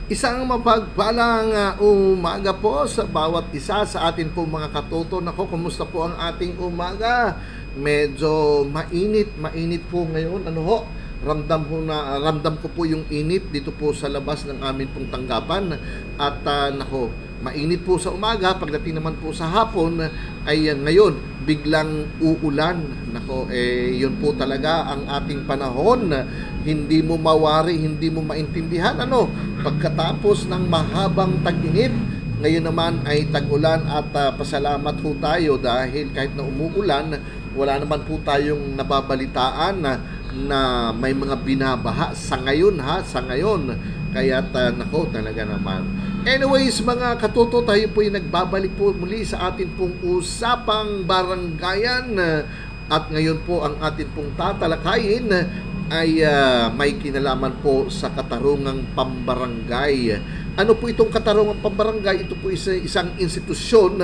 Isang mapagpalang umaga po sa bawat isa sa atin po mga katoto. Nako, kumusta po ang ating umaga? Medyo mainit po ngayon. Ano ho? Ramdam ko po yung init dito po sa labas ng amin pong tanggapan. At nako, mainit po sa umaga. Pagdating naman po sa hapon ay ngayon biglang uulan. Nako, yun po talaga ang ating panahon. Hindi mo mawari, hindi mo maintindihan pagkatapos ng mahabang tag-init. Ngayon naman ay tag-ulan at pasalamat po tayo dahil kahit na umuulan, wala naman po tayong nababalitaan na may mga binabaha sa ngayon sa ngayon. Kaya nako talaga naman. Anyways mga katuto, tayo po yung nagbabalik po muli sa atin pong usapang baranggayan. At ngayon po ang atin pong tatalakayin ay may kinalaman po sa katarungang pambarangay. Ano po itong katarungang pambarangay? Ito po isang institusyon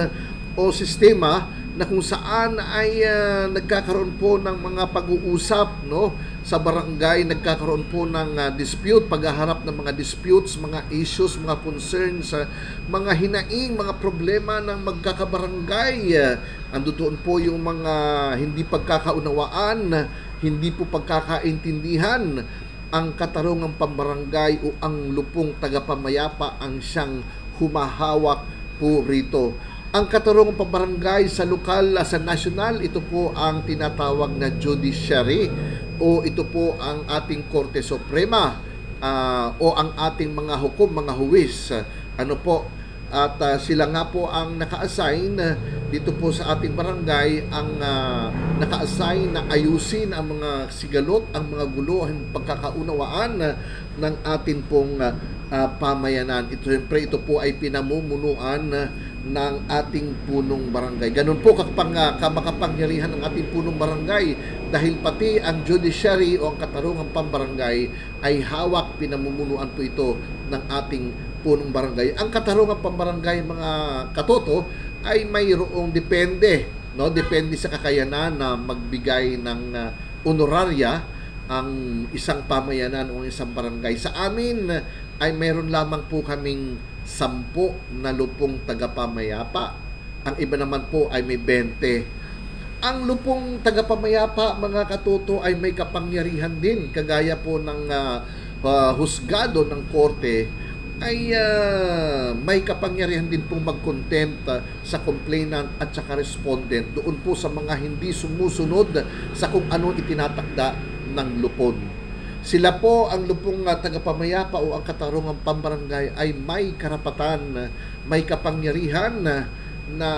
o sistema na kung saan ay nagkakaroon po ng mga pag-uusap sa barangay, nagkakaroon po ng dispute, paghaharap ng mga disputes, mga issues, mga concerns, mga hinaing, mga problema ng magkakabarangay. Andoon po yung mga hindi pagkakaunawaan, hindi po pagkakaintindihan. Ang katarungang pambarangay o ang lupong tagapamayapa ang siyang humahawak po rito. Ang katarungang pambarangay sa lokal, sa nasyonal, ito po ang tinatawag na judiciary o ito po ang ating Korte Suprema o ang ating mga hukom, mga huwis. At sila nga po ang naka-assign dito po sa ating barangay, ang naka-assign na ayusin ang mga sigalot, ang mga gulo, ang pagkakaunawaan ng atin pong pamayanan. Ito po ay pinamumunuan ng ating punong barangay. Ganun po kamakapangyarihan ng ating punong barangay dahil pati ang judiciary o ang katarungang pambarangay ay hawak, pinamumunuan po ito ng ating punong barangay. Ang katarungang pambarangay mga katoto ay mayroong depende sa kakayanan na magbigay ng honoraria ang isang pamayanan o isang barangay. Sa amin ay mayroon lamang po kaming 10 na lupong tagapamayapa. Ang iba naman po ay may 20. Ang lupong tagapamayapa mga katoto ay may kapangyarihan din kagaya po ng husgado ng korte ay may kapangyarihan din pong mag-contempt sa complainant at saka respondent doon po sa mga hindi sumusunod sa kung ano itinatakda ng lupon. Sila po ang lupong tagapamayapa o ang katarungang pambarangay ay may karapatan, may kapangyarihan na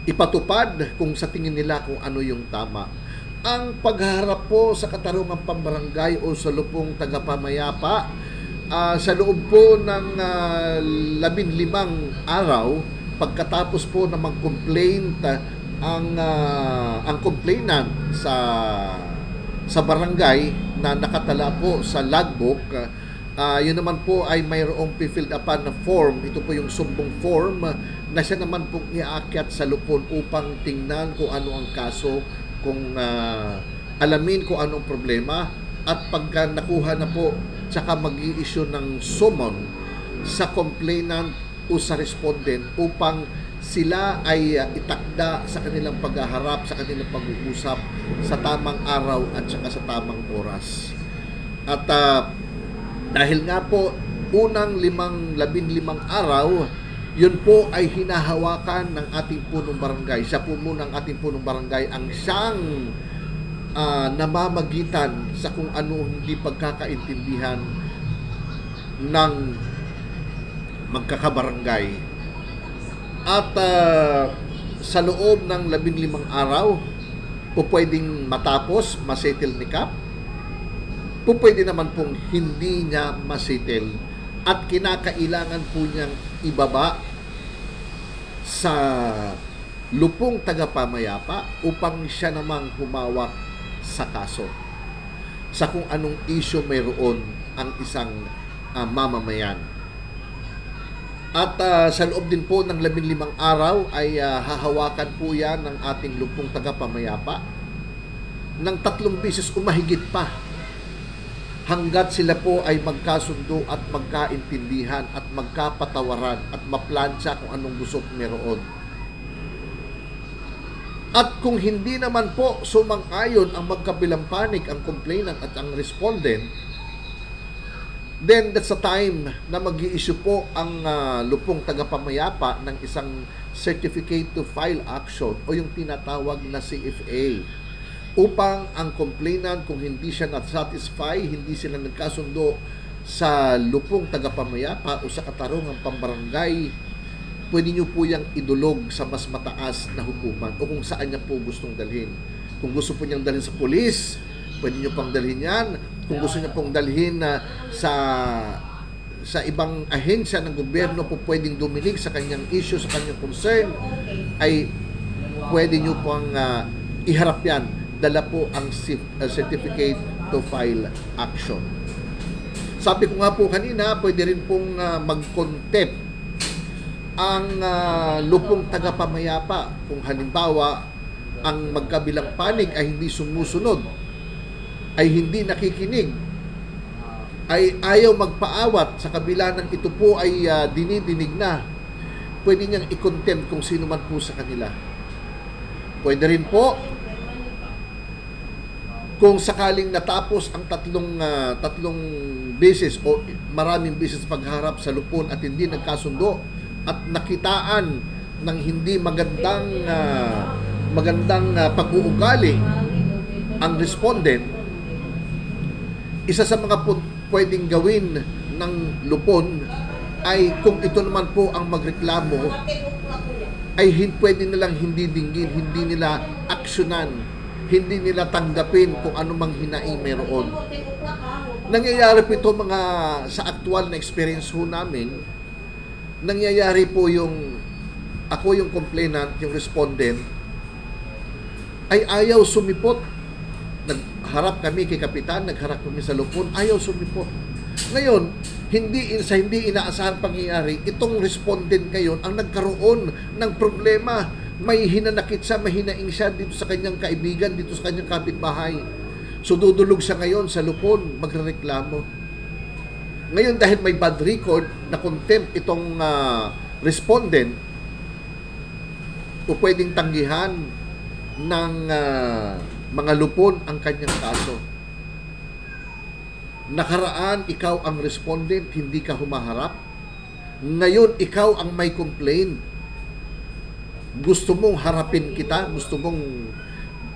ipatupad kung sa tingin nila kung ano yung tama. Ang pagharap po sa katarungang pambarangay o sa lupong tagapamayapa sa loob po ng 15 araw pagkatapos po na mag-complaint ang complainant sa barangay na nakatala po sa logbook, yun naman po ay mayroong filled upan na form. Ito po yung sumbong form na siya naman pong iaakyat sa lupon upang tingnan kung ano ang kaso, kung alamin kung anong problema, at pagka nakuha na po, tsaka mag-i-issue ng summon sa complainant o sa respondent upang sila ay itakda sa kanilang paghaharap, sa kanilang pag-uusap sa tamang araw at saka sa tamang oras. At dahil nga po unang 15 araw, yun po ay hinahawakan ng ating punong barangay. Siya po muna ang ating punong barangay ang siyang namamagitan sa kung ano hindi pagkakaintindihan ng magkakabarangay. At sa loob ng 15 araw, pwedeng matapos, masettle ni Kap. Pwede naman pong hindi niya masettle at kinakailangan po niyang ibaba sa lupong tagapamayapa upang siya namang humawak sa kaso sa kung anong issue mayroon ang isang mamamayan. At sa loob din po ng 15 araw ay hahawakan po yan ng ating lupong tagapamayapa ng 3 beses o mahigit pa hanggat sila po ay magkasundo at magkaintindihan at magkapatawaran at maplansya kung anong gusto meron. At kung hindi naman po sumang-ayon ang magkabilang panig, ang complainant at ang respondent, then that's the time na mag-i-issue po ang lupong tagapamayapa ng isang Certificate to File Action o yung tinatawag na CFA, upang ang complainant, kung hindi siya na-satisfy, hindi sila nagkasundo sa lupong tagapamayapa o sa katarungang pambarangay, pwede nyo po yung idulog sa mas mataas na hukuman o kung saan niya po gustong dalhin. Kung gusto po niyang dalhin sa pulis, pwede nyo pang dalhin yan. Kung gusto niya pong dalhin sa ibang ahensya ng gobyerno po pwedeng duminig sa kanyang issue, sa kanyang concern, ay pwede nyo pong iharap yan. Dala po ang Certificate to File Action. Sabi ko nga po kanina, pwede rin pong mag-contempt ang lupong tagapamayapa kung halimbawa ang magkabilang panig ay hindi sumusunod, ay hindi nakikinig, ay ayaw magpaawat sa kabila ng ito po ay dinidinig na, pwede niyang i-contempt kung sino man po sa kanila. Pwede rin po kung sakaling natapos ang tatlong beses o maraming beses pagharap sa lupon at hindi nagkasundo at nakitaan ng hindi magandang pag-uugali ang respondent, isa sa mga pwedeng gawin ng lupon ay kung ito naman po ang magreklamo, ay pwede nilang hindi dinggin, hindi nila aksyonan, hindi nila tanggapin kung anumang hinaing meron. Nangyayari po ito sa aktual na experience ho namin. Nangyayari po ako yung complainant, yung respondent, ay ayaw sumipot. Nagharap kami kay kapitan, nagharap kami sa lupon, ayaw sumipot. Ngayon, hindi inaasahang pangyayari, itong respondent ngayon ang nagkaroon ng problema. May hinanakit siya, may hinaing siya dito sa kanyang kaibigan, dito sa kanyang kapitbahay. So dudulog siya ngayon sa lupon, magrereklamo. Ngayon dahil may bad record, na contempt itong respondent, o pwedeng tanggihan ng mga lupon ang kanyang kaso. Nakaraan, ikaw ang respondent, hindi ka humaharap. Ngayon, ikaw ang may complaint. Gusto mong harapin kita, gusto mong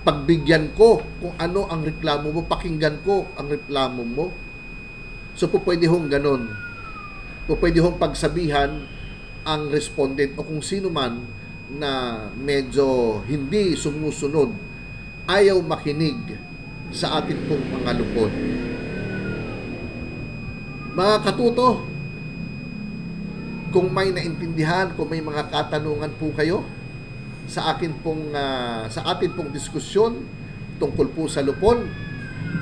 pagbigyan ko kung ano ang reklamo mo, pakinggan ko ang reklamo mo. So, pwede hong ganon. Pwede hong pagsabihan ang respondent o kung sino man na medyo hindi sumusunod, ayaw makinig sa atin pong mga lupon. Mga katuto, kung may naintindihan, kung may mga katanungan po kayo sa atin pong diskusyon tungkol po sa lupon,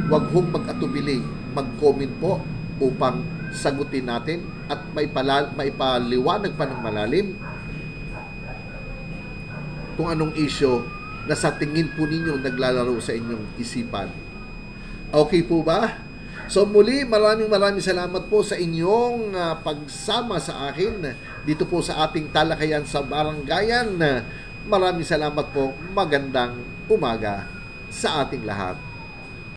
huwag hong mag-atubili, mag-comment po upang sagutin natin at maipaliwanag pa ng malalim kung anong issue na sa tingin po ninyo naglalaro sa inyong isipan. Okay po ba? So muli, maraming salamat po sa inyong pagsama sa akin dito po sa ating talakayan sa Barangayan. Maraming salamat po. Magandang umaga sa ating lahat.